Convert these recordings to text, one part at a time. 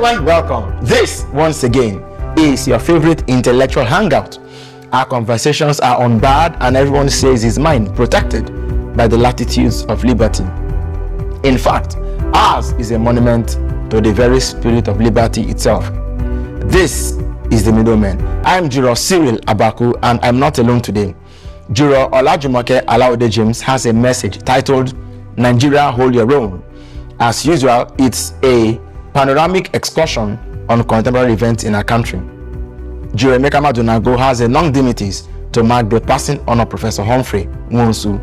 everyone, welcome. This, once again, is your favorite intellectual hangout. Our conversations are unbarred and everyone says his mind protected by the latitudes of liberty. In fact, ours is a monument to the very spirit of liberty itself. This is the Middleman. I'm Juro Cyril Abaku and I'm not alone today. Juro Olajumoke Alaude James has a message titled Nigeria Hold Your Own. As usual, it's a panoramic excursion on contemporary events in our country. Juro Emeka Madunago has a long dignities to mark the passing on of Professor Humphrey NWOSU.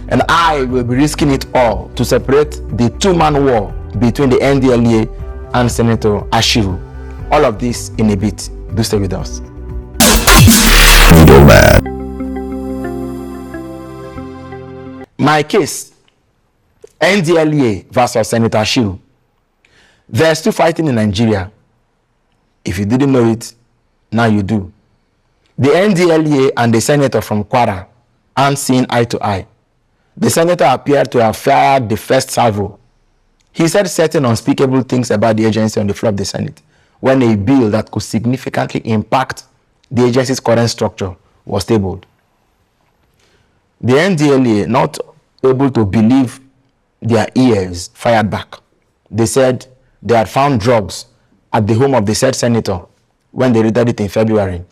And I will be risking it all to separate the two-man war between the NDLEA and Senator ASHIRU. All of this in a bit. Do stay with us. My case, NDLEA versus Senator ASHIRU. They're still fighting in Nigeria. If you didn't know it, now you do. The NDLEA and the senator from Kwara aren't seeing eye to eye. The senator appeared to have fired the first salvo. He said certain unspeakable things about the agency on the floor of the Senate when a bill that could significantly impact the agency's current structure was tabled. The NDLEA, not able to believe their ears, fired back. They said they had found drugs at the home of the said senator when they raided it in February.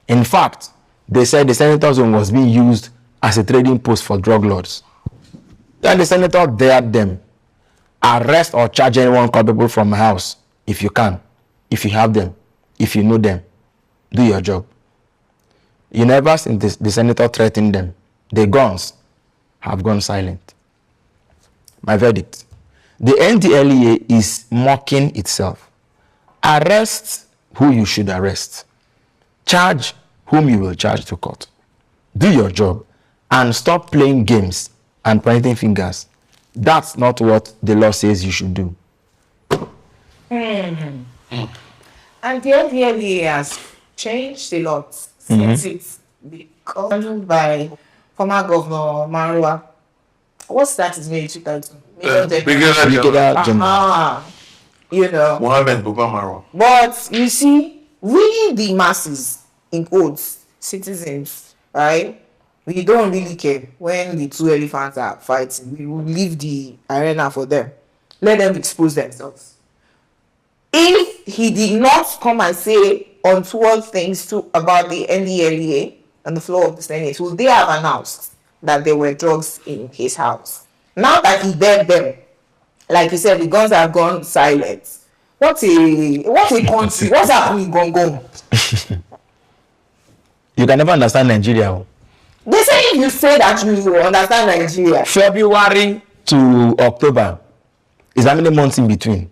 In fact, they said the senator's home was being used as a trading post for drug lords. Then the senator dared them, arrest or charge anyone culpable from my house if you can, if you have them, if you know them, do your job. You never seen the senator threaten them. The guns have gone silent. My verdict. The NDLEA is mocking itself. Arrest who you should arrest. Charge whom you will charge to court. Do your job and stop playing games and pointing fingers. That's not what the law says you should do. And the NDLEA has changed a lot since it's become by former Governor Marwa. What's that is military title? Brigadier General. You know. Mohammed Marwa. But you see, we the masses, in quotes, citizens, right? We don't really care when the two elephants are fighting. We will leave the arena for them. Let them expose themselves. If he did not come and say untoward things about the NDLEA on the floor of the Senate, would they have announced that there were drugs in his house? Now that he dared them, like you said, the guns have gone silent. What a country. What's happening in Gongo? You can never understand Nigeria. They say if you say that you understand Nigeria. February to October is how many months in between?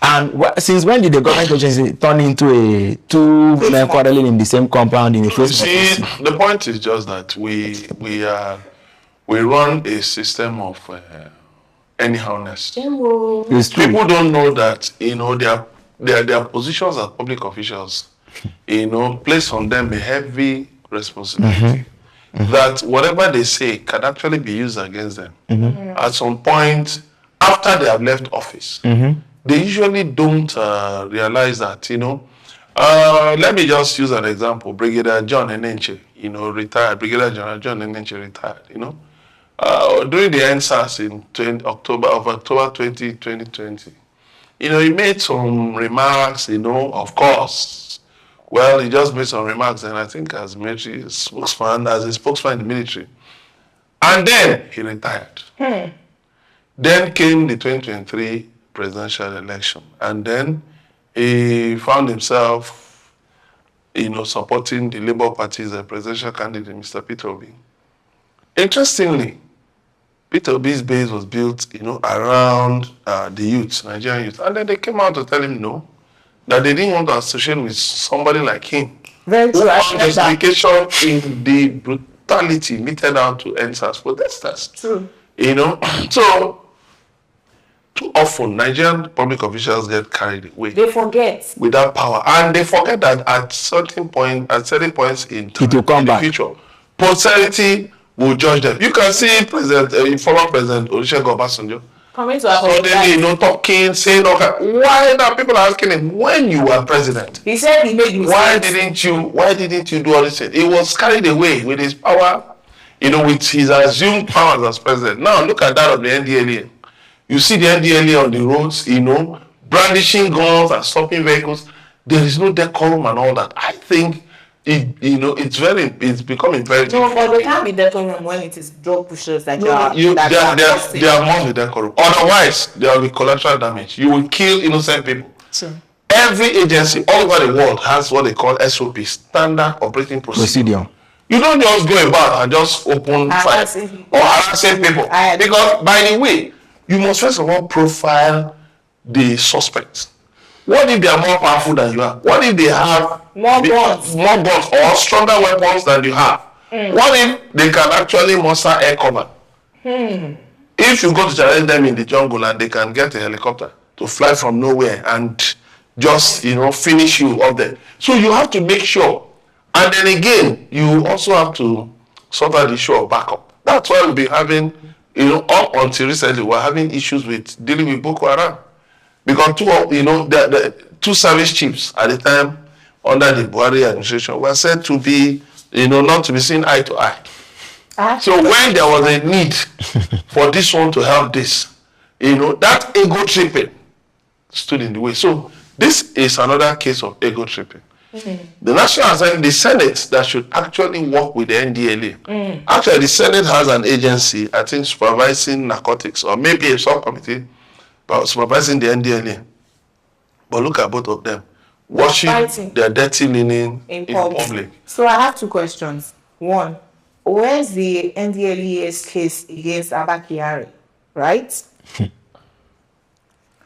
And since when did the government agency turn into a two men quarreling in the same compound in the first place? See, the point is just that we run a system of anyhowness. People don't know that their positions as public officials, place on them a heavy responsibility. That whatever they say can actually be used against them. At some point after they have left office. They usually don't realize that, let me just use an example. Brigadier John Enenche, retired. Brigadier General John Enenche retired, during the NSAS in October 2020, he made some remarks, of course. Well, he just made some remarks, and I think as military spokesman, as a spokesman in the military. And then he retired. Then came the 2023 presidential election, and then he found himself, supporting the Labour Party's presidential candidate, Mr. Peter Obi. Interestingly, Peter Obi's base was built, around the youth, Nigerian youth, and then they came out to tell him no, that they didn't want to associate with somebody like him. Very true. Justification in the brutality meted out to NSAS protesters. True. So too often Nigerian public officials get carried away. They forget. With that power. And they forget that at certain points in time, in the future, posterity will judge them. You can see former President Olusegun Obasanjo Coming to suddenly, talking, saying, okay, why now people are asking him, when you were president, he said he made mistakes. why didn't you do all this? He was carried away with his power, with his assumed powers as president. Now look at that of the NDLEA. You see the NDLEA on the roads, brandishing guns and stopping vehicles. There is no decorum and all that. I think it's becoming very No, but they can't be decorum when it is drug pushers that there must be decorum. Otherwise, there will be collateral damage. You will kill innocent people. Sure. Every agency all over the world has what they call SOP, standard operating procedure. You don't just go about and just open fire or harassing people. Because, by the way, you must first of all profile the suspects. What if they are more powerful than you are? What if they have more guns or stronger weapons than you have? What if they can actually muster air cover? If you go to challenge them in the jungle and they can get a helicopter to fly from nowhere and just finish you up there. So you have to make sure. And then again, you also have to sort out the issue of backup. That's why we've been having, up until recently, we're having issues with dealing with Boko Haram. Because the two service chiefs at the time under the Buhari administration were said to be, not to be seen eye to eye. So when there was a need for this one to help this, that ego tripping stood in the way. So this is another case of ego tripping. The National Assembly, the Senate that should actually work with the NDLEA. Actually, the Senate has an agency, I think, supervising narcotics, or maybe a subcommittee supervising the NDLEA. But look at both of them. Washing their dirty linen in public. So I have two questions. One, where's the NDLEA's case against Abba Kyari, right?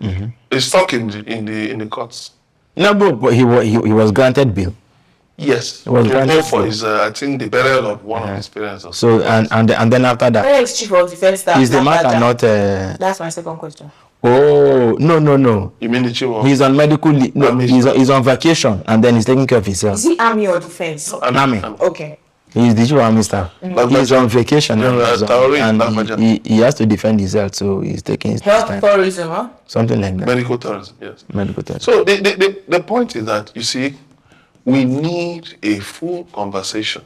It's stuck in the courts. No, but he was granted bail. Yes, he was granted for his, I think, the burial of one of his parents. So and then after that, where is Chief of Defense Staff? Is the matter not? That's my second question. Oh no. You mean the chief of? He's on medical leave. No, he's on vacation and then he's taking care of himself. Is he army or defense? Army. Okay. He's the chief of army staff. He's on vacation and he has to defend himself, so he's taking his health time. Tourism, huh? Something like that. Medical tourism, yes. Medical tourism. So the point is that, you see, we need a full conversation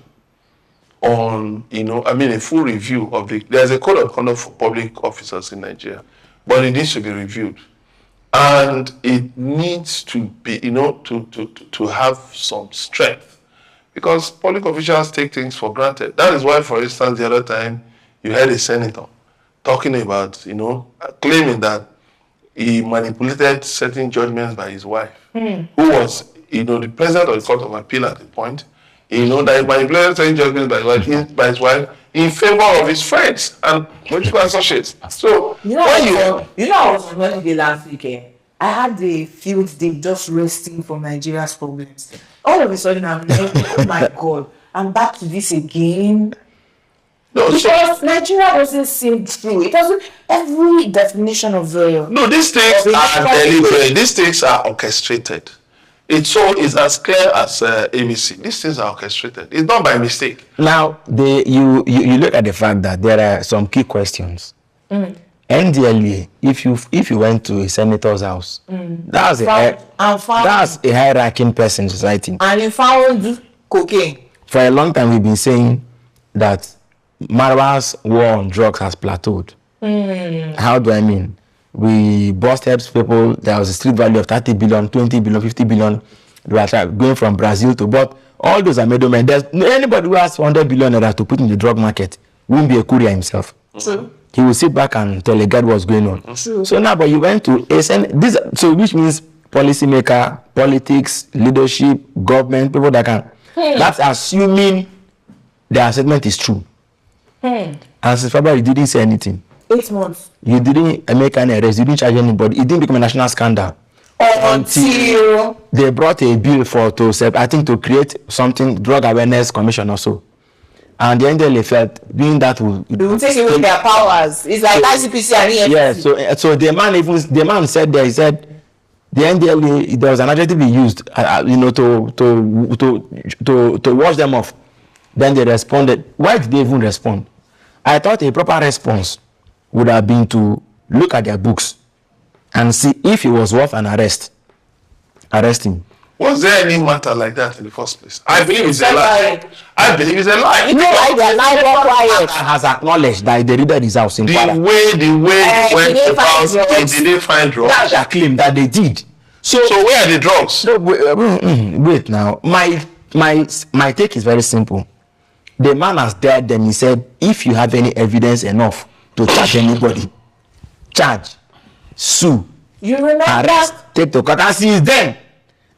on, a full review of there's a code of conduct for public officers in Nigeria, but it needs to be reviewed. And it needs to be, to have some strength. Because public officials take things for granted. That is why, for instance, the other time, you heard a senator talking about, claiming that he manipulated certain judgments by his wife, who was, the president of the Court of Appeal at the point, that he manipulated certain judgments by his wife in favor of his friends and political associates. So, I was on holiday last weekend. I had the field day just resting from Nigeria's problems. All of a sudden, I'm like, oh my God, I'm back to this again. No, because Nigeria doesn't seem true. It doesn't. Every definition of the. No, these things are deliberate. These things are orchestrated. It's as clear as ABC. These things are orchestrated. It's not by mistake. Now, you look at the fact that there are some key questions. NDLEA, if you went to a senator's house, that's a high-ranking person in society. And you found cocaine. For a long time, we've been saying that Marwa's war on drugs has plateaued. How do I mean? We busted people. There was a street value of 30 billion, 20 billion, 50 billion. We are going from Brazil to, but all those are middlemen. There's anybody who has 100 billion to put in the drug market won't be a courier himself. True. He will sit back and tell a guy what's going on. True. So now, but you went to SN, which means policymaker, politics, leadership, government, people that can. That's assuming the assessment is true. And since February, you didn't say anything. 8 months. You didn't make any arrest. You didn't charge anybody. It didn't become a national scandal until they brought a bill to create something, drug awareness commission or so. And the NDLEA felt doing that will take away their powers. It's like ICPC and EFCC. Yeah, so the man said there, he said the NDLEA, there was an adjective he used, to wash them off. Then they responded. Why did they even respond? I thought a proper response would have been to look at their books and see if he was worth an arrest. Arrest him. Was there any matter like that in the first place? I believe it's a lie. I believe it's a lie. You know why they're now quiet? Has acknowledged that they raided his house in The Kwara. way they went about it, they didn't find drugs. That's their claim that they did. So where are the drugs? no, wait now. My take is very simple. The man has dared them. He said, if you have any evidence enough to charge anybody, charge, sue, You remember? arrest, take to court. And since then,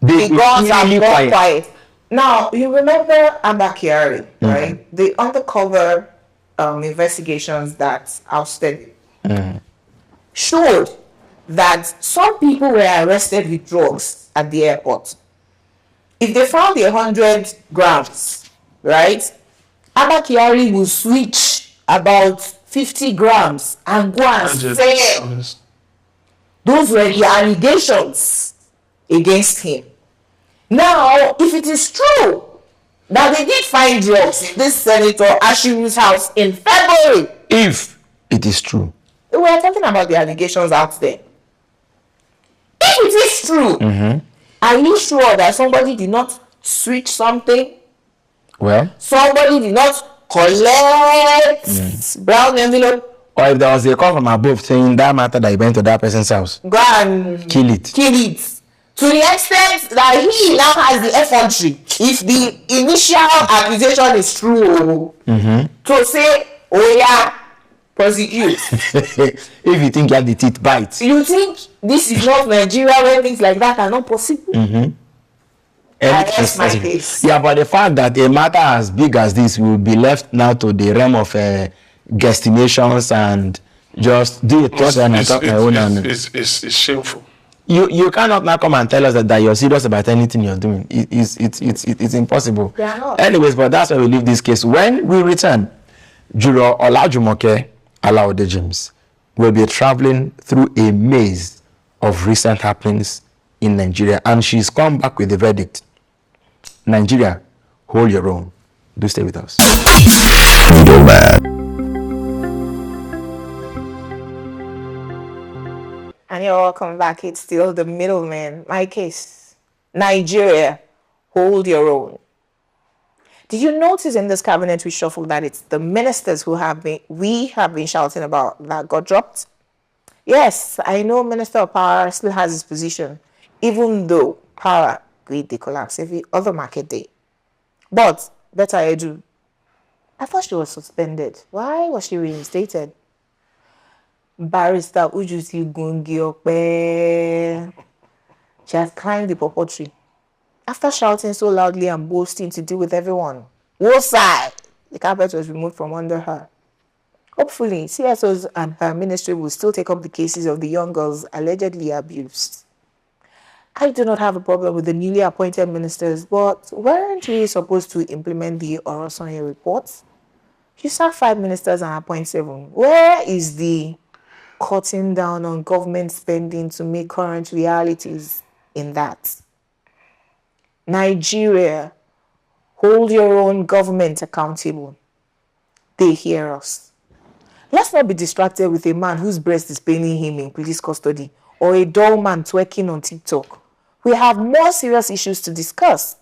The guns have really gone quiet. Now, you remember Abakari, right? The undercover investigations that ousted showed that some people were arrested with drugs at the airport. If they found 100 grams, right, Abakari will switch about 50 grams and go and sell. Those were the allegations against him. Now, if it is true that they did find drugs in this Senator ASHIRU's house in February, if it is true, we are talking about the allegations out there. If it is true, are you sure that somebody did not switch something? well, Somebody did not collect brown envelope? or if there was a call from above saying that matter that he went to that person's house, Go and kill it. kill it. To the extent that he now has the effrontery, if the initial accusation is true, to say, oh yeah, prosecute. If you think you have the teeth, bite. You think this is not Nigeria where things like that are not possible? That's my case. Yeah, but the fact that a matter as big as this will be left now to the realm of guesstimations and just do a thought and talk my own. It's shameful. You cannot now come and tell us that you're serious about anything you're doing. It's impossible. They are not. Anyways, but that's why we leave this case. When we return, Juro Olajumoke Alaude James will be traveling through a maze of recent happenings in Nigeria, and she's come back with the verdict. Nigeria, hold your own. Do stay with us. And you're welcome back. It's still the middleman. My case. Nigeria, hold your own. Did you notice in this cabinet reshuffle that it's the ministers we have been shouting about that got dropped? Yes, I know Minister of Power still has his position, even though Power agreed the collapse every other market day. But, better Edu, I thought she was suspended. Why was she reinstated? Barrister Ujusi Gungiope. She has climbed the pawpaw tree. After shouting so loudly and boasting to deal with everyone, woosai, the carpet was removed from under her. Hopefully, CSOs and her ministry will still take up the cases of the young girls allegedly abused. I do not have a problem with the newly appointed ministers, but weren't we supposed to implement the Orosanye reports? You sack 5 ministers and appoint 7. Where is the cutting down on government spending to make current realities in that? Nigeria, hold your own government accountable. They hear us. Let's not be distracted with a man whose breast is paining him in police custody or a dull man twerking on TikTok. We have more serious issues to discuss.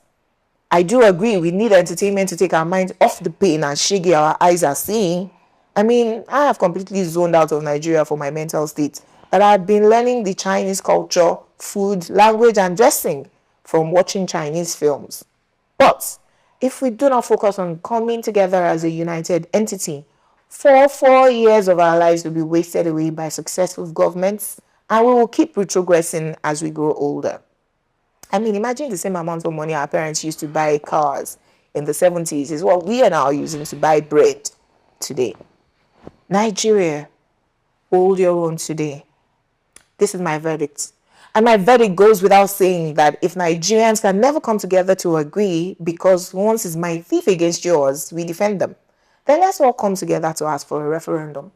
I do agree we need entertainment to take our minds off the pain and shaggy our eyes are seeing. I mean, I have completely zoned out of Nigeria for my mental state, but I've been learning the Chinese culture, food, language, and dressing from watching Chinese films. But if we do not focus on coming together as a united entity, 4 years of our lives will be wasted away by successful governments, and we will keep retrogressing as we grow older. I mean, imagine the same amount of money our parents used to buy cars in the 70s is what we are now using to buy bread today. Nigeria, hold your own today. This is my verdict. And my verdict goes without saying that if Nigerians can never come together to agree because once is my thief against yours, we defend them, then let's all come together to ask for a referendum.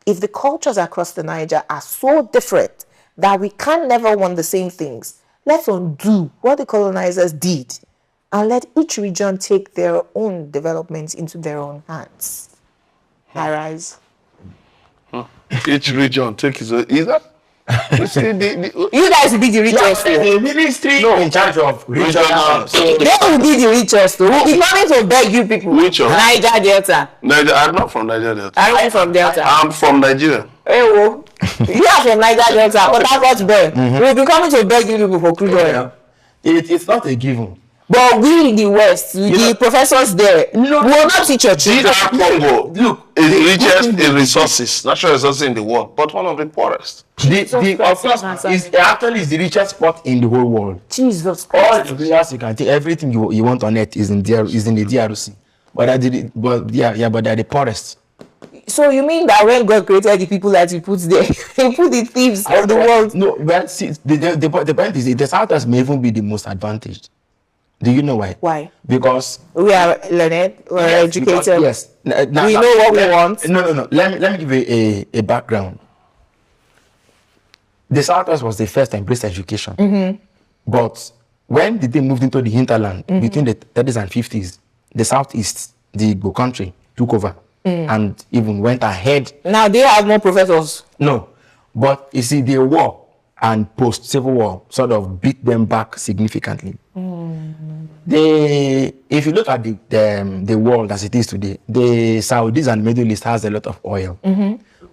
If the cultures across the Niger are so different that we can never want the same things, let's undo what the colonizers did and let each region take their own development into their own hands. I rise. Each region take his own. Is that? You see, You guys will be the richest. The ministry in charge of regional. So They will be the richest. We'll be coming to beg you people. Which one? Niger Delta. Niger, I'm not from Niger Delta. I'm from Delta. I'm from Nigeria. Hey, whoa. You are from Niger Delta, but that's what's bad. We'll be coming to beg you people for crude oil. it's not a given. But we in the West, the professors there, will not teach your children. DR Congo, look, is the richest in resources, natural resources in the world, but one of the poorest. Of course, is the richest spot in the whole world. Jesus All Christ. the players you can take, everything you want on earth is in the DRC. But they're the poorest. So you mean that when God created the people that he put there, he put the thieves of the world? No, but see, the point is the Southwest may even be the most advantaged. Do you know why? Why? Because We are learned, we're educated. Yes. We know what we want. No. Let me give you a background. The Southwest was the first to embrace education. But when they moved into the hinterland between the 30s and 50s, the Southeast, the Igbo country, took over and even went ahead. Now they have more professors. No. But you see, the war and post-Civil War sort of beat them back significantly. If you look at the world as it is today, the Saudis and Middle East has a lot of oil.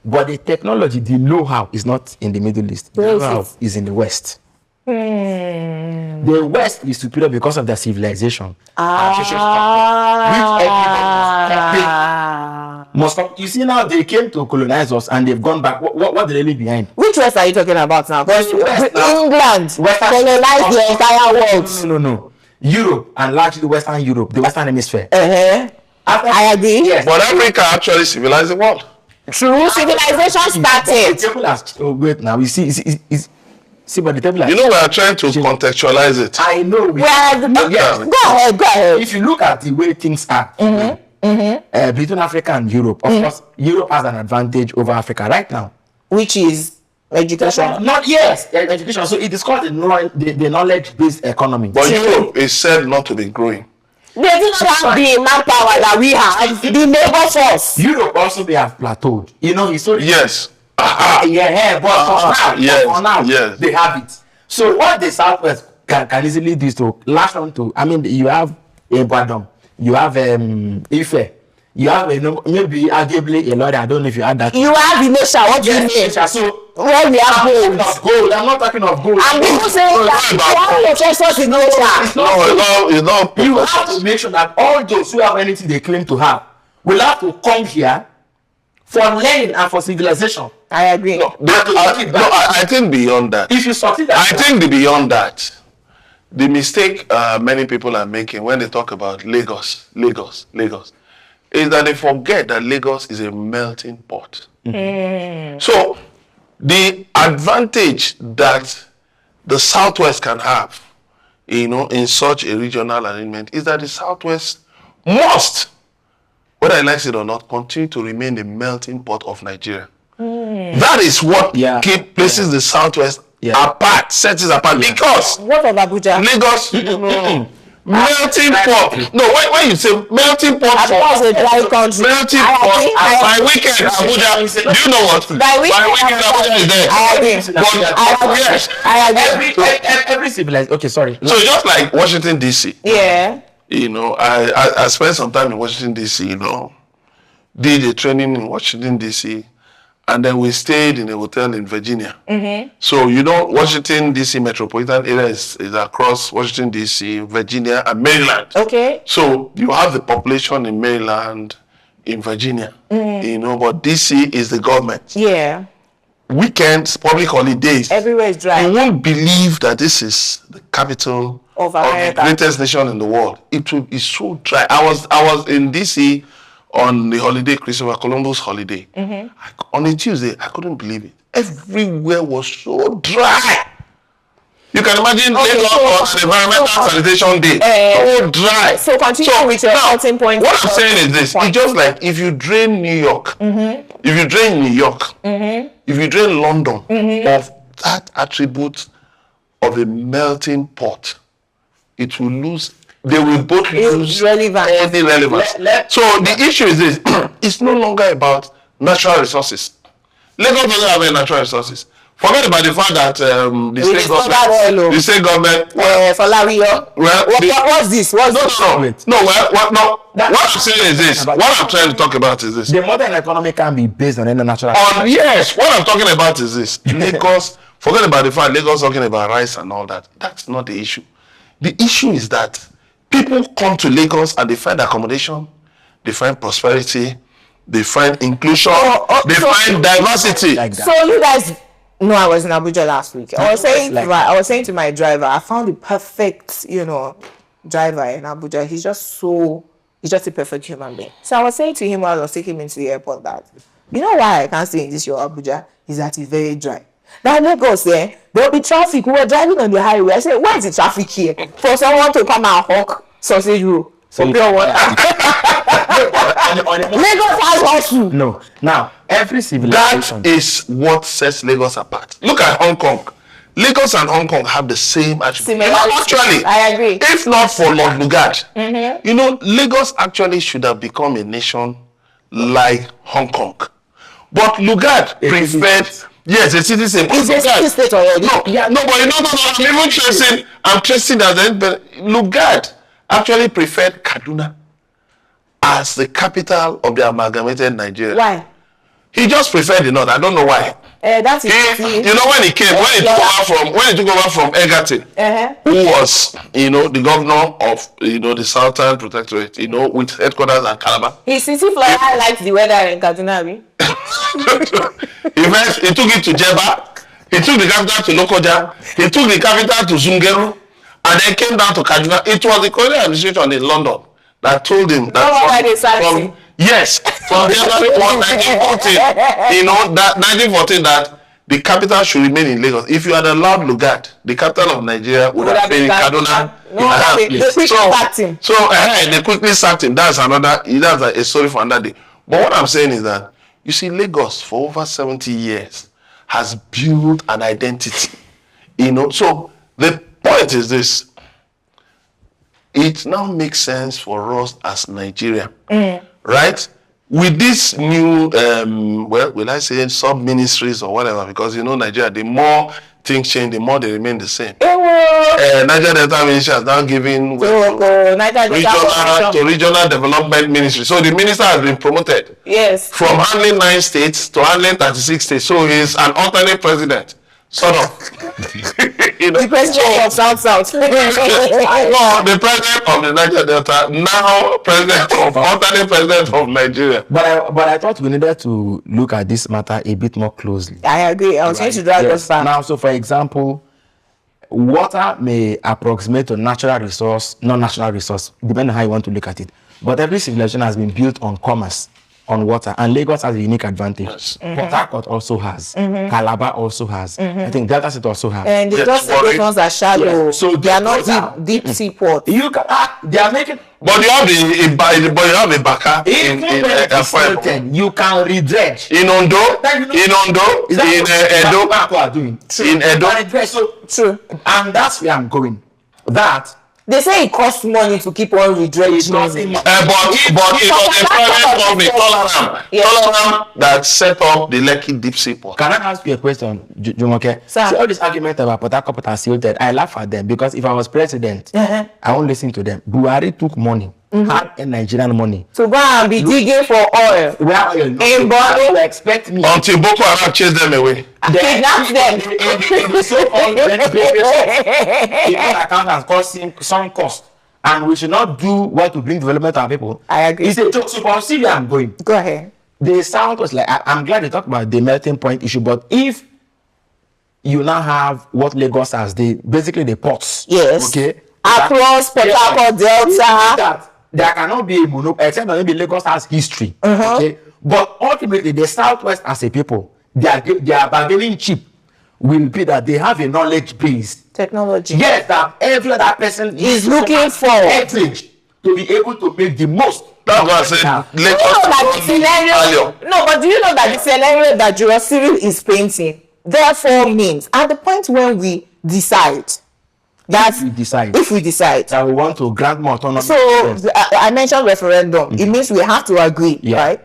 But the technology, the know-how is not in the Middle East. The know-how is in the West. The West is superior because of their civilization. You see now they came to colonize us and they've gone back. What did they leave behind? Which West are you talking about now? Because West now. England colonized the entire world. No. Europe and largely Western Europe, the Western Hemisphere. I agree. Yes. But Africa actually civilized the world. True, civilization started. Wait now, you see, but the table. You know, we are trying to contextualize it. I know. Yes. Go ahead. If you look at the way things are between Africa and Europe, of course, Europe has an advantage over Africa right now. Which is education. Not yes, education. So it is called the knowledge-based economy. But Europe is said not to be growing. They do not have the manpower that we have. The labor force. Europe also they have plateaued. You know, historically. Yes. But for now, they have it. So what the Southwest can easily do is to latch on to. I mean, you have Ibadan, you have Ife, you have maybe arguably a lot. I don't know if you had that. You have the nation. What do you mean? So when we have gold. I'm not talking of gold. And people say that you have professors in nature. It's not. You have to make sure that all those who have anything they claim to have will have to come here for learning and for civilization. I agree. I think beyond that. If you succeed, beyond that, the mistake many people are making when they talk about Lagos, is that they forget that Lagos is a melting pot. So the advantage that the Southwest can have, in such a regional arrangement, is that the Southwest must, whether I like it or not, continue to remain the melting pot of Nigeria. That is what places the Southwest apart, sets it apart. Because what of Abuja? Lagos, melting pot. No, when you say melting pot, Abuja is a dry country. Melting pot. By weekend, Abuja. Do you know what? By weekend, Abuja is there. I agree. Every civilized. Okay, sorry. So just like Washington D.C. Yeah. I spent some time in Washington D.C. Did a training in Washington D.C. and then we stayed in a hotel in Virginia. So Washington D.C. metropolitan area is across Washington D.C., Virginia, and Maryland. Okay. So you have the population in Maryland, in Virginia, but D.C. is the government. Yeah. Weekends, public holidays. Everywhere is dry. You won't believe that this is the capital of the greatest nation in the world. It will be so dry. I was in D.C. on the holiday, Christopher Columbus holiday. On a Tuesday, I couldn't believe it. Everywhere was so dry. You can imagine Lagos Environmental Sanitation Day. So dry. So continue with your melting point. What I'm saying is this. It's just like if you drain New York, if you drain New York, if you drain London of that attribute of a melting pot, it will lose. They will both lose any relevance. So the issue is this. It's no longer about natural resources. Lagos doesn't have any natural resources. Forget about the fact that the state government. What's this? No. What I'm saying is this. What I'm trying to talk about is this. The modern economy can be based on any natural. Yes. What I'm talking about is this. Lagos. Forget about the fact Lagos talking about rice and all that. That's not the issue. The issue is that people come to Lagos and they find accommodation, they find prosperity, they find inclusion, they find diversity. Like that. So you guys know I was in Abuja last week. I was saying to my driver, I found the perfect, driver in Abuja. He's just a perfect human being. So I was saying to him while I was taking him into the airport that, you know why I can't stay in this your Abuja? Is that it's very dry. Now Lagos there will be traffic. We were driving on the highway. I said, where is the traffic here? For someone to come and hawk sausage roll for pure water. Lagos has also. No. Now, every civilization. That is what sets Lagos apart. Look at Hong Kong. Lagos and Hong Kong have the same attributes. Actually, I agree. If not for Lord Lugard, Lagos actually should have become a nation like Hong Kong. But Lugard preferred. Yes, a citizen. It's a city state already. No. I'm tracing that. But Lugard actually preferred Kaduna as the capital of the amalgamated Nigeria. Why? He just preferred the north. I don't know why. That's it. When he came, when he took over from Egerton, who was, the governor of, the Southern Protectorate, with headquarters at Calabar. His city flyer likes the weather in Kaduna. He took it to Jeba. He took the capital to Lokoja. He took the capital to Zungeru, and then came down to Kaduna. It was the colonial administration in London that told him that from January 1, 1914, that the capital should remain in Lagos. If you had allowed Lugard, the capital of Nigeria would have been in Kaduna. They quickly sacked him. That's a story for another day. But what I'm saying is that, you see, Lagos for over 70 years has built an identity. So the point is this. It now makes sense for us as Nigeria, right? With this new, will I say sub-ministries or whatever, because Nigeria, the more things change, the more they remain the same. Nigeria Delta Ministry has now given to regional development ministry. So the minister has been promoted. Yes. From handling 9 states to handling 36 states. So he's an alternate president. Sort of. The president of South. No, the president of the Niger Delta, now alternate president of Nigeria. But I thought we needed to look at this matter a bit more closely. I agree. I was trying to drive us back. Now, so for example, water may approximate to natural resource, non-natural resource, depending on how you want to look at it. But every civilization has been built on commerce, on water, and Lagos has a unique advantage. Yes. Port Harcourt also has. Calabar also has. I think Delta State also has. And those ones are shallow. Yes. So they are not deep sea ports. They are making. But you have a Baka in you can redredge. In Ondo, in Edo. In Edo. True. And that's where I'm going. That. They say it costs money to keep on redredging. But it was a private company, Tolaram, that set up the Lekki Deep Sea Port. Can I ask you a question, Jumoke? See all this argument about Port Harcourt and silted, I laugh at them because if I was president, I won't listen to them. Buhari took money, had a Nigerian money. So go and be digging for oil. Where oil? In Bono. Expect me. Until Boko Haram chase them away. Kidnap them. People accountants costing some cost, and we should not do what to bring development to our people. I agree. It's a joke. So see where I'm going. Go ahead. The South was like, I'm glad they talk about the melting point issue, but if you now have what Lagos has, basically the ports. Yes. Okay. Across Port Harcourt, Delta. There cannot be a monopoly, except that maybe Lagos has history. Okay. But ultimately, the Southwest as a people, they are bargaining cheap. Will be that they have a knowledge base. Technology. Yes, that every other person is looking for leverage to be able to make the most. That's what I said. But do you know that the scenario that Cyril is painting therefore means at the point when we decide that if we decide that we want to grant more autonomy. So I mentioned referendum. It means we have to agree, right?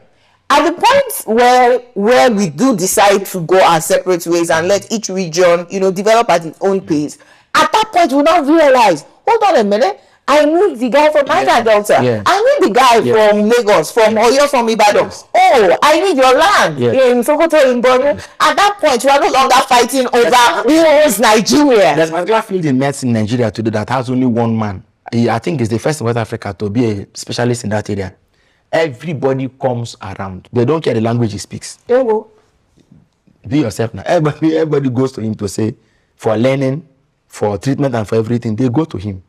at the point where we do decide to go our separate ways and let each region, develop at its own pace, at that point we now realize, hold on a minute, I need the guy from Niger Delta. Yes. I need the guy from Lagos, from Oyo, from Ibadan. Yes. Oh, I need your land in Sokoto, in Borno. At that point, we are no longer fighting over who owns Nigeria. There's a particular field in medicine in Nigeria today that has only one man. I think he's the first in West Africa to be a specialist in that area. Everybody comes around. They don't care the language he speaks. Be yourself now. Everybody goes to him to say, for learning, for treatment, and for everything, they go to him.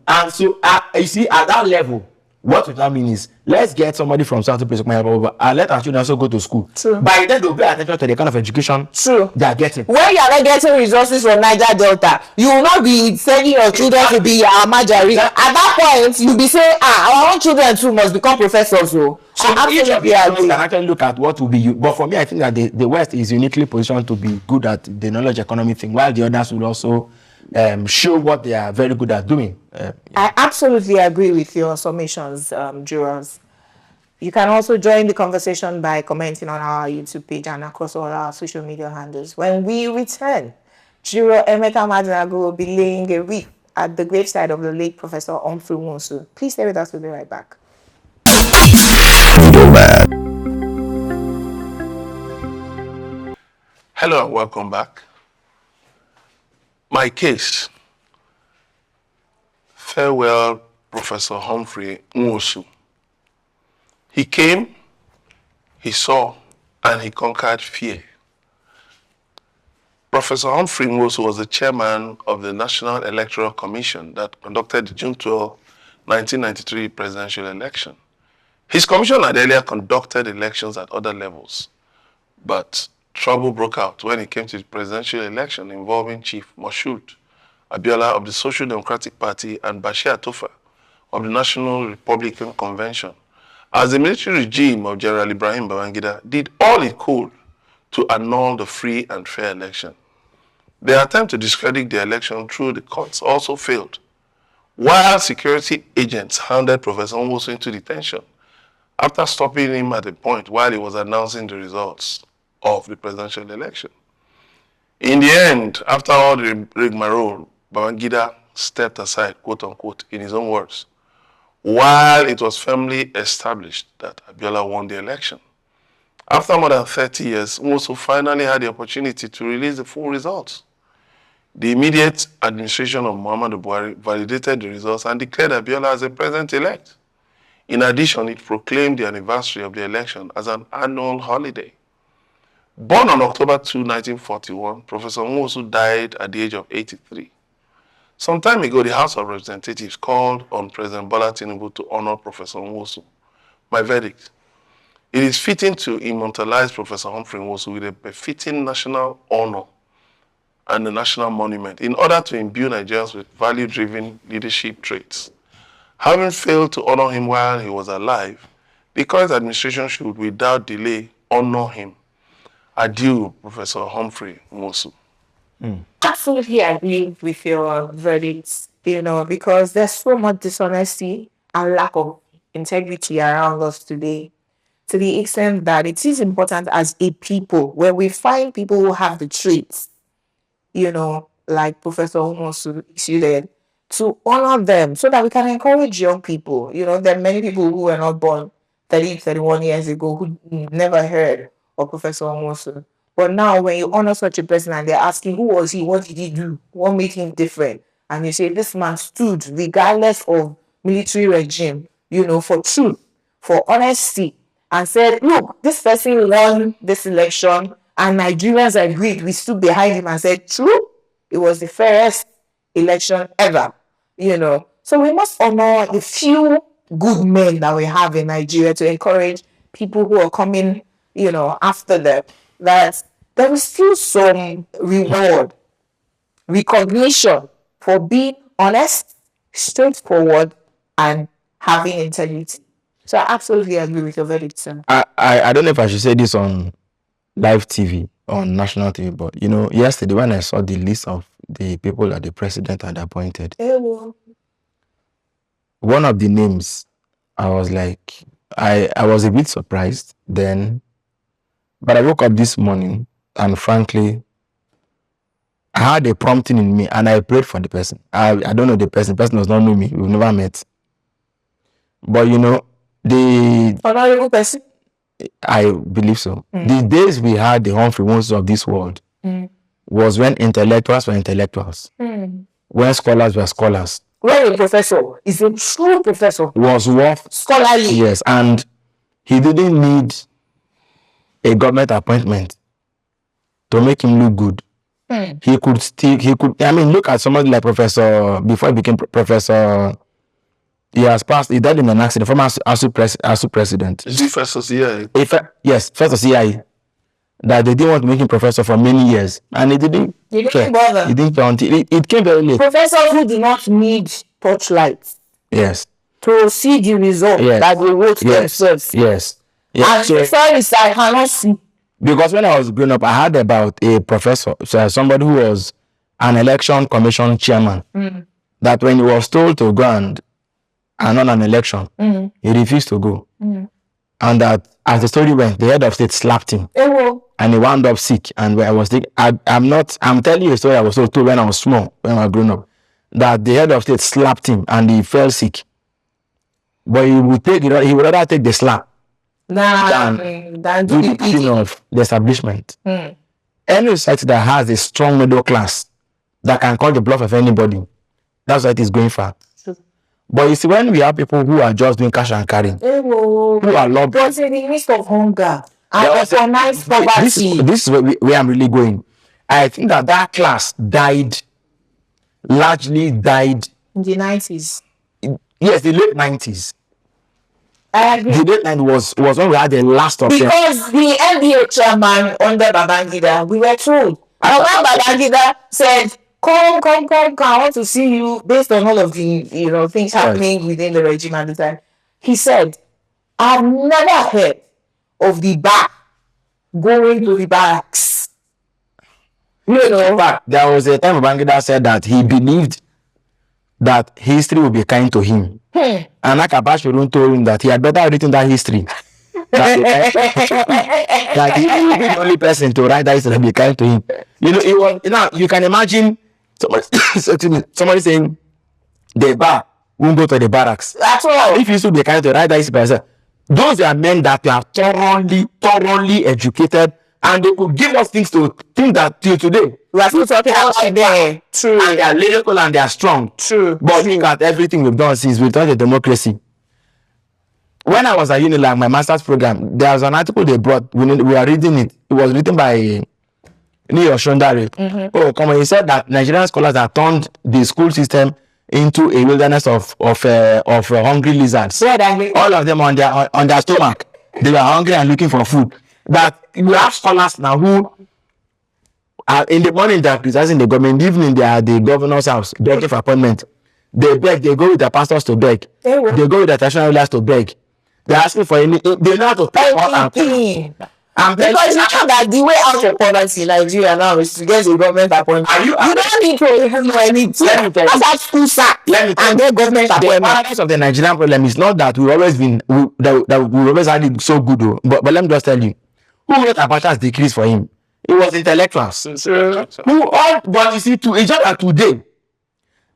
And so, you see, at that level, what would that mean is, let's get somebody from South Africa and let our children also go to school. True. By then, they'll pay attention to the kind of education they are getting. When you are not getting resources from Niger Delta, you will not be sending your children to be Amajari. At that point, you'll be saying, our own children too must become professors. So each of you can actually look at what will be you. But for me, I think that the West is uniquely positioned to be good at the knowledge economy thing, while the others will also show what they are very good at doing. I absolutely agree with your summations, jurors. You can also join the conversation by commenting on our YouTube page and across all our social media handles. When we return, Juror Emeka Madinago will be laying a wreath at the graveside of the late Professor Humphrey NWOSU. Please stay with us. We'll be right back. Hello and welcome back. My case. Farewell, Professor Humphrey NWOSU. He came, he saw, and he conquered fear. Professor Humphrey NWOSU was the chairman of the National Electoral Commission that conducted the June 12, 1993 presidential election. His commission had earlier conducted elections at other levels, but trouble broke out when it came to the presidential election involving Chief Moshood Abiola of the Social Democratic Party and Bashir Tofa of the National Republican Convention, as the military regime of General Ibrahim Babangida did all it could to annul the free and fair election. Their attempt to discredit the election through the courts also failed, while security agents handed Professor NWOSU into detention after stopping him at a point while he was announcing the results of the presidential election. In the end, after all the rigmarole, Babangida stepped aside, quote unquote, in his own words, while it was firmly established that Abiola won the election. After more than 30 years, NWOSU finally had the opportunity to release the full results. The immediate administration of Muhammadu Buhari validated the results and declared Abiola as a president-elect. In addition, it proclaimed the anniversary of the election as an annual holiday. Born on October 2, 1941, Professor NWOSU died at the age of 83. Some time ago, the House of Representatives called on President Bola Tinubu to honor Professor NWOSU. My verdict: it is fitting to immortalize Professor Humphrey NWOSU with a befitting national honor and a national monument in order to imbue Nigerians with value-driven leadership traits. Having failed to honor him while he was alive, the current administration should, without delay, honor him. Adieu, Professor Humphrey NWOSU. Absolutely agree with your verdicts, because there's so much dishonesty and lack of integrity around us today, to the extent that it is important as a people, where we find people who have the traits, like Professor NWOSU exuded, to honor them so that we can encourage young people. There are many people who were not born 30, 31 years ago who never heard of Professor NWOSU. But now when you honor such a person and they're asking, who was he? What did he do? What made him different? And you say, this man stood regardless of military regime, for truth, for honesty, and said, look, this person won this election and Nigerians agreed. We stood behind him and said, true, it was the fairest election ever, So we must honor the few good men that we have in Nigeria to encourage people who are coming, after them, that there is still some reward, recognition for being honest, straightforward, and having integrity. So I absolutely agree with your verdict, sir. I don't know if I should say this on live TV, on national TV, but yesterday when I saw the list of the people that the president had appointed, one of the names, I was like, I was a bit surprised then, but I woke up this morning and frankly, I had a prompting in me and I prayed for the person. I don't know the person. The person does not know me. We've never met. But the honorable person. I believe so. The days we had the Humphrey NWOSU of this world was when intellectuals were intellectuals, when scholars were scholars. When a professor is a true professor, Was worth scholarly. Yes, and he didn't need a government appointment to make him look good. He could. I mean, look at somebody like Professor. Before he became Professor, he died in an accident. Former ASU president. Is he first of CIA? Yes, first of CIA. That they didn't want to make him professor for many years, and he didn't. He didn't bother. He didn't care until it came very late. Professors who do not need torchlights Yes. to see the result that they wrote themselves. Yes. And sorry, I cannot see. Because when I was growing up, I heard about a professor, so somebody who was an election commission chairman, that when he was told to go and on an election, he refused to go. And that as the story went, the head of state slapped him. And he wound up sick. And I was thinking, I'm telling you a story I was told when I was small, when I was growing up, that the head of state slapped him and he fell sick. But he would rather take the slap than do the thing of the establishment. Any society that has a strong middle class that can call the bluff of anybody, that's what it is going for. But you see, when we have people who are just doing cash and carrying, who are lobbying, but in the midst of hunger and organized poverty, this is where I'm really going. I think that class largely died in the 90s. Yes, the late 90s. I agree. The late 90s was when we had the last of them. Because the NDLEA chairman under Babangida, we were told. And when Babangida said, come, I want to see you, based on all of the things happening within the regime at the time, he said, I've never heard of the bar going to the barracks. In fact, there was a time Babangida said that he believed that history will be kind to him. And ASHIRU told him that he had better written that history. That he will be the only person to write that history and be kind to him. It was, now you can imagine somebody saying the bar won't go to the barracks. That's all. If you should be kind to write that history by yourself, those are men that are thoroughly educated, and they could give us things to think that till today. We are still talking about them. True. And they are lyrical and they are strong. True. But look at everything we've done since we've done the democracy. When I was at Unilag, my master's program, there was an article they brought. We were reading it. It was written by Neo Shondare. He said that Nigerian scholars have turned the school system into a wilderness of hungry lizards. All of them on their stomach. They were hungry and looking for food. That you have scholars now who in the morning they are criticizing the government, in the evening they are at the governor's house begging for appointment. They beg, they go with the pastors to beg. They go with the traditional rulers to beg. They're asking for any, they know how to pay anything. Because you know that the way out of poverty in Nigeria now is to get a government appointment. You don't need to know anything. Let me tell you. That's that school sack and get government appointment. The paradox of the Nigerian problem is not that we've always had it so good, but let me just tell you, who wrote Abacha's decrees for him? It was intellectuals. But you see, it's just that today,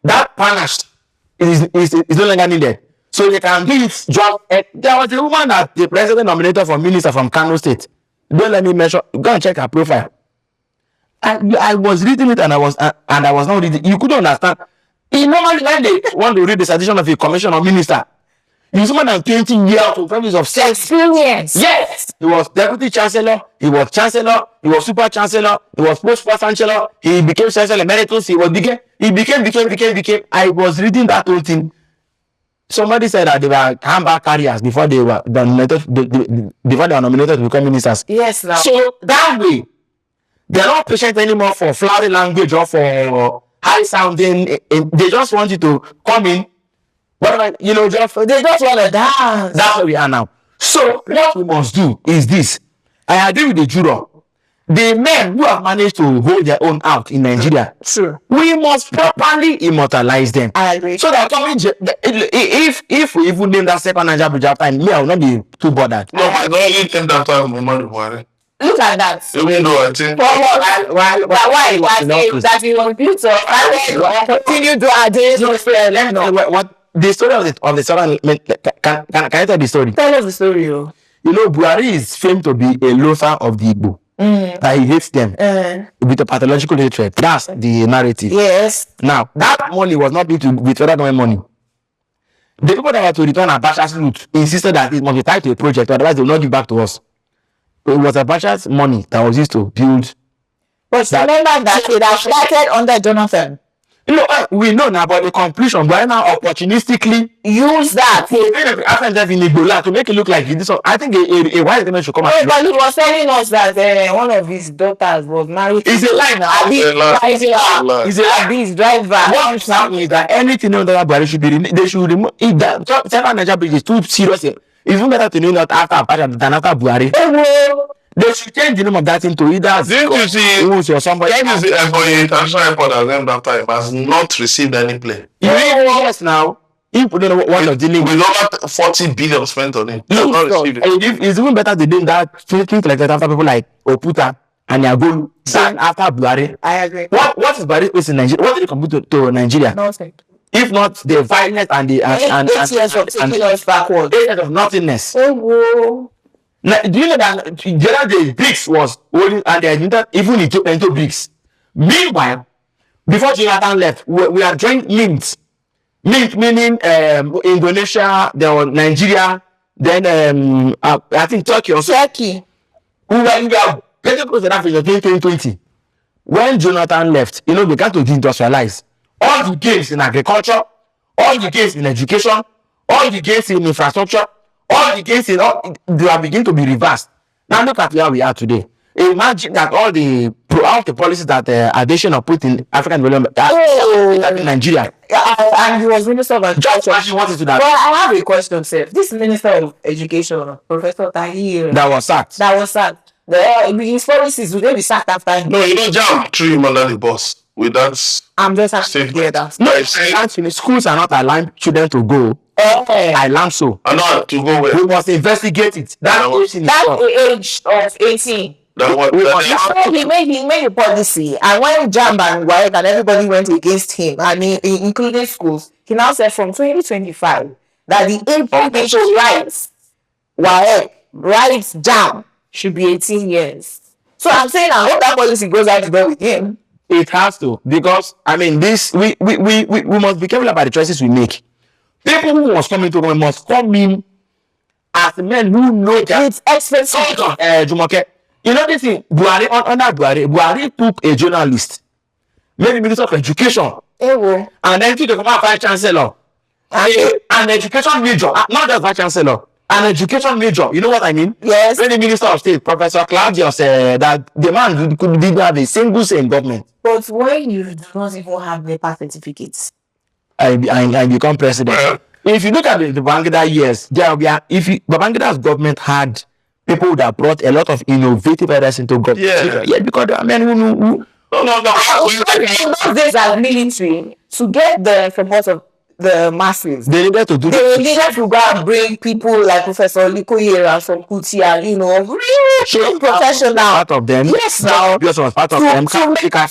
that panache is no longer needed. So they can do it job. There was a woman that the president nominated for minister from Kano State. Don't let me mention. Go and check her profile. I was reading it and I was not reading. You couldn't understand. Normally, when they want to read the citation of a commissioner or minister, he's more than 20 years of experience. Yes. He was deputy chancellor. He was chancellor. He was super chancellor. He was post chancellor. He became chancellor emeritus. He became. I was reading that whole thing. Somebody said that they were handbag carriers before they were nominated to become ministers. Yes, now. So that way, they're not patient anymore for flowery language or for high sounding. They just want you to come in. But they just want to dance. That's where we are now. So what we must do is this. I agree with the juror the men who have managed to hold their own out in Nigeria, True. we must properly immortalize them. I agree. So that if we even name that second Niger bridge after him, me, I will not be too bothered. No, I don't even think that time Muhammadu Buhari. Look at that. Even though I think Why that he was built up and continue to add What the story of the story? Can I tell the story? Tell us the story, yo. You know, Buhari is famed to be a loafer of the Igbo. That he hates them with a pathological hatred. That's the narrative. Yes. Now, that money was not due to with federal government money. The people that were to return Abacha's loot insisted that it must be tied to a project, otherwise they will not give back to us. It was Abacha's money that was used to build. But remember that it has started under Jonathan. You know, we know now about the conclusion, but now opportunistically use that to make it look like this. I think a wise government should come out. But he was telling us that one of his daughters was married. It's a lie now. It's a lie. This driver. What I'm saying is that anything under that Buhari should be they should remove. If that Central Niger bridge is too serious, it's even better to know that after Abacha than after Buhari. They should change the name of that thing to either didn't you see or somebody. Didn't you see Ebonyi International Airport has named after him has not received any play. Yes, now. If we don't know what you're dealing with. With over 40 billion spent on it. Not received it. It's even better to name that things like that after people like Oputa and Yagolu than after Buhari. I agree. What is Buhari place in Nigeria? What did he compute to Nigeria? Nothing. If not the violence and the 8 years of taking us backward. 8 years of nothingness. Now, do you know that the other day BRICS was holding and they entered even into BRICS? Meanwhile, before Jonathan left, we are joined MINT. MINT meaning Indonesia, there was Nigeria, then I think Turkey also. Turkey. We are getting close to that in 2020. When Jonathan left, you know, we began to deindustrialize. All the gains in agriculture, all the gains in education, all the gains in infrastructure, all the gains in all they are beginning to be reversed. Now look at where we are today. Imagine that all the policies that ASHIRU put in African development in Nigeria. And he was Minister of Education. Just wanted to that. Well, I have a question, sir. This Minister of Education, Professor Tahir, that was sacked. His policies, will they be sacked after him? No, you don't jump through him under the bus with that. I'm just asking to hear that. No, actually, schools are not allowing children to go. I learned so. And not to go where? We must investigate it. That's the age of 18. He made a policy, and when Jamb and WAEC and everybody went against him, I mean, including schools, he now said from 2025 that the age limit to rights Jamb should be 18 years. So I'm saying I hope that policy goes out to go with him. It has to, because I mean this we must be careful about the choices we make. People who must come into government must come in as men who know that it's expensive. Jumoke, you know this thing, under Buhari took a journalist, maybe Minister of Education, and then took the Vice Chancellor, an education major, not just Vice Chancellor, an education major. You know what I mean? Yes. When the Minister of State, Professor Claudius, that the man didn't have a single say in government. But when you do not even have paper certificates, I become president. If you look at the Babangida years, Babangida's government had people that brought a lot of innovative ideas into government. Yeah, because there are men who know. No. These are military to get the support of the masses. They needed to do. They needed to go and bring people like Professor Likoyera from Kuti and real professional. Part of them. Yes, now. Because was part of them. To make their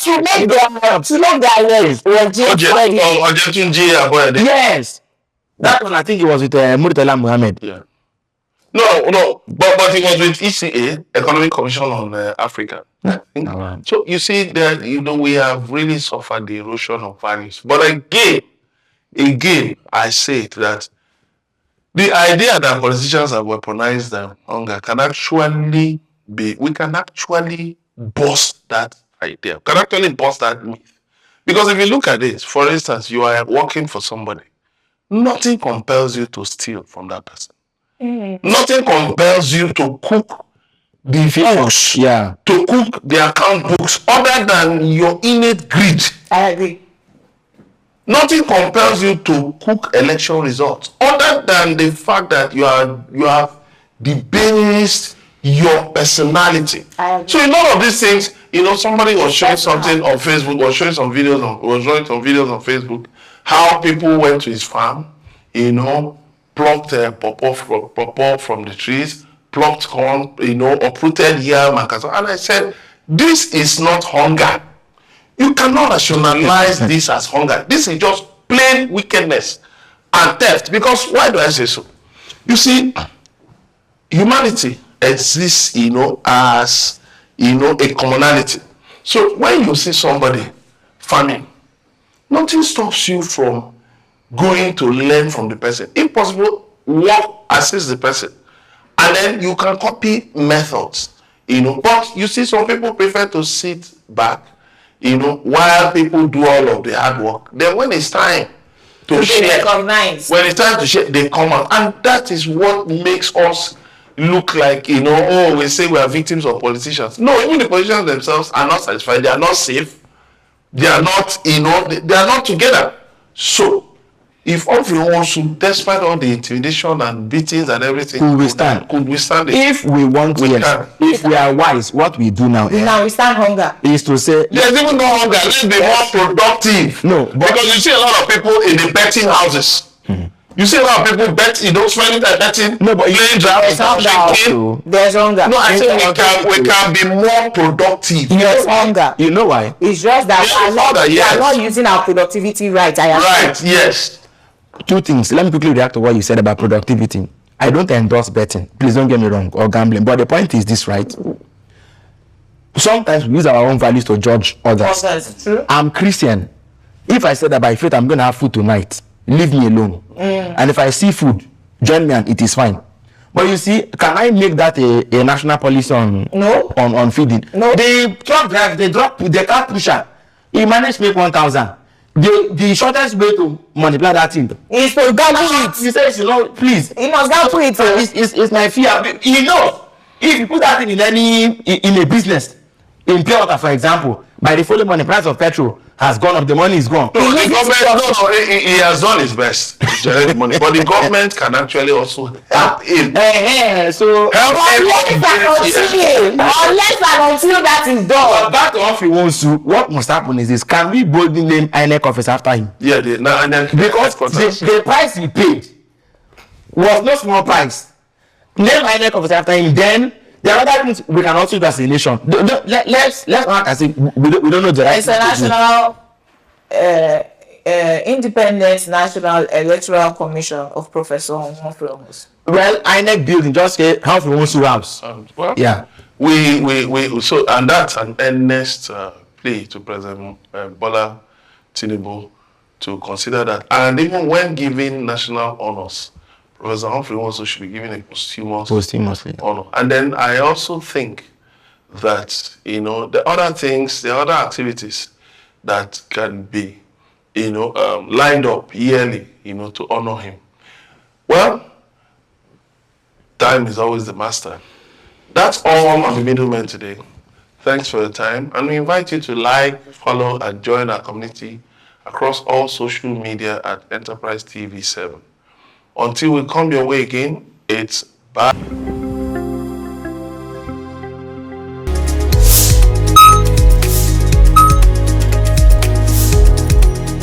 yes. That one I think it was with Murtala Muhammad. Yeah. No, but it was with ECA, Economic Commission on Africa. So you see that we have really suffered the erosion of values. But again, I say it that the idea that politicians have weaponized hunger can actually we can actually bust that idea. We can actually bust that myth. Because if you look at this, for instance, you are working for somebody. Nothing compels you to steal from that person. Nothing compels you to cook the books, to cook the account books, other than your innate greed. I agree. Nothing compels you to cook election results, other than the fact that you have debased your personality. So in all of these things, somebody was showing something on Facebook, was showing some videos on Facebook, how people went to his farm, plucked pawpaw from the trees, plucked corn, uprooted yam and cassava. And I said, this is not hunger. You cannot rationalize this as hunger. This is just plain wickedness and theft. Because why do I say so? You see, humanity exists, as a commonality. So when you see somebody farming, nothing stops you from going to learn from the person. If possible, assist the person, and then you can copy methods. But you see, some people prefer to sit back, while people do all of the hard work. Then when it's time to share, they come out, and that is what makes us look like, we say we are victims of politicians. No, even the politicians themselves are not satisfied. They are not safe. They are not, they are not together. So, if Humphrey NWOSU, despite all the intimidation and beatings and everything, could withstand it. If we want to, if we are wise, what we do now, we stand hunger, is to say, there's even no hunger. Let's be more productive. No, because you see a lot of people in the betting houses. You see a lot of people spending time betting. No, but there's hunger. There's hunger. No, I say we can be more productive. There's hunger. You know why? It's just that we are not using our productivity right. Right, yes. Two things. Let me quickly react to what you said about productivity. I don't endorse betting. Please don't get me wrong, or gambling. But the point is this, right? Sometimes we use our own values to judge others. True. I'm Christian. If I say that by faith I'm going to have food tonight, leave me alone. And if I see food, join me and it is fine. But you see, can I make that a national policy on feeding? No. The truck drive, they can't push her. He managed to make 1,000. The shortest way to multiply that thing is to gamble it. He says, please. He must gamble it. It's my fear. He knows if you put that thing in a business, in pure water, for example, by the following money, price of petrol has gone up, the money is gone. He has done his best to generate money, but the government can actually also help him. So unless and until that is done. But back to Humphrey NWOSU, what must happen is this: can we boldly name INEC office after him? Yeah, because the price he paid was no small price. Name INEC office after him, then there are other things we can also do as a nation. Let's not as if we don't know the right. It's a national, independent National Electoral Commission of Professor Humphrey NWOSU. Well, INEC building, just say Humphrey NWOSU house. Yeah. So, and that's an earnest plea to President Bola Tinubu to consider that. And even when giving national honors, Professor Humphrey NWOSU should be given a posthumously honor. And then I also think that, the other activities that can be, lined up yearly, to honor him. Well, time is always the master. That's all on the Middleman today. Thanks for your time. And we invite you to like, follow, and join our community across all social media at Enterprise TV 7. Until we come your way again, it's bye.